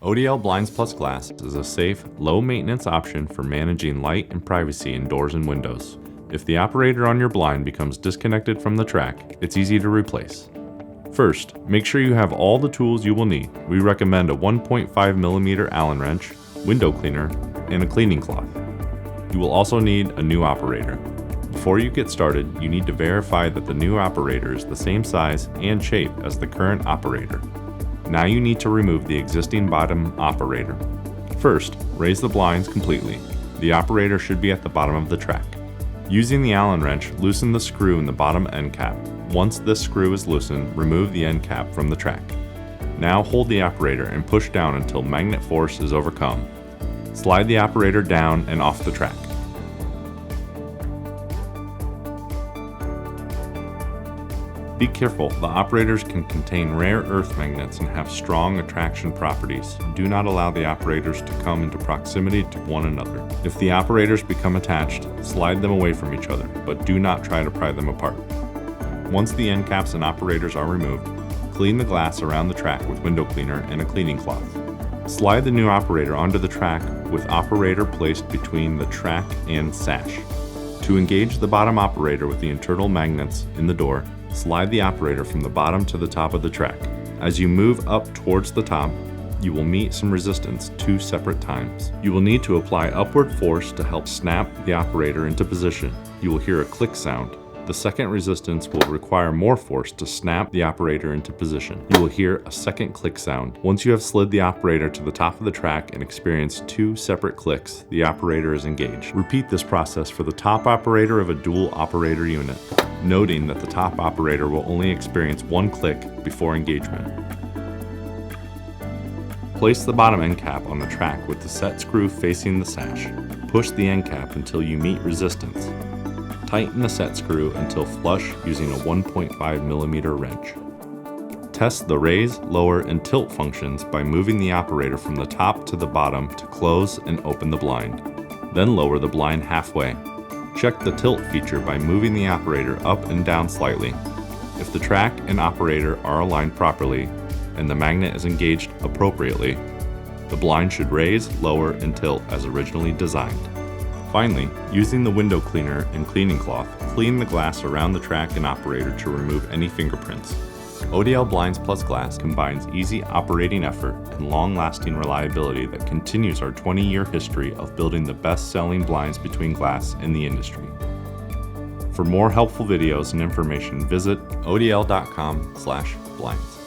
ODL Blinds Plus Glass is a safe, low-maintenance option for managing light and privacy in doors and windows. If the operator on your blind becomes disconnected from the track, it's easy to replace. First, make sure you have all the tools you will need. We recommend a 1.5mm Allen wrench, window cleaner, and a cleaning cloth. You will also need a new operator. Before you get started, you need to verify that the new operator is the same size and shape as the current operator. Now you need to remove the existing bottom operator. First, raise the blinds completely. The operator should be at the bottom of the track. Using the Allen wrench, loosen the screw in the bottom end cap. Once this screw is loosened, remove the end cap from the track. Now hold the operator and push down until magnet force is overcome. Slide the operator down and off the track. Be careful, the operators can contain rare earth magnets and have strong attraction properties. Do not allow the operators to come into proximity to one another. If the operators become attached, slide them away from each other, but do not try to pry them apart. Once the end caps and operators are removed, clean the glass around the track with window cleaner and a cleaning cloth. Slide the new operator onto the track with operator placed between the track and sash. To engage the bottom operator with the internal magnets in the door, slide the operator from the bottom to the top of the track. As you move up towards the top, you will meet some resistance 2 separate times. You will need to apply upward force to help snap the operator into position. You will hear a click sound. The second resistance will require more force to snap the operator into position. You will hear a second click sound. Once you have slid the operator to the top of the track and experience 2 separate clicks, the operator is engaged. Repeat this process for the top operator of a dual operator unit, noting that the top operator will only experience 1 click before engagement. Place the bottom end cap on the track with the set screw facing the sash. Push the end cap until you meet resistance. Tighten the set screw until flush using a 1.5mm wrench. Test the raise, lower, and tilt functions by moving the operator from the top to the bottom to close and open the blind. Then lower the blind halfway. Check the tilt feature by moving the operator up and down slightly. If the track and operator are aligned properly and the magnet is engaged appropriately, the blind should raise, lower, and tilt as originally designed. Finally, using the window cleaner and cleaning cloth, clean the glass around the track and operator to remove any fingerprints. ODL Blinds Plus Glass combines easy operating effort and long-lasting reliability that continues our 20-year history of building the best-selling blinds between glass in the industry. For more helpful videos and information, visit odl.com/blinds.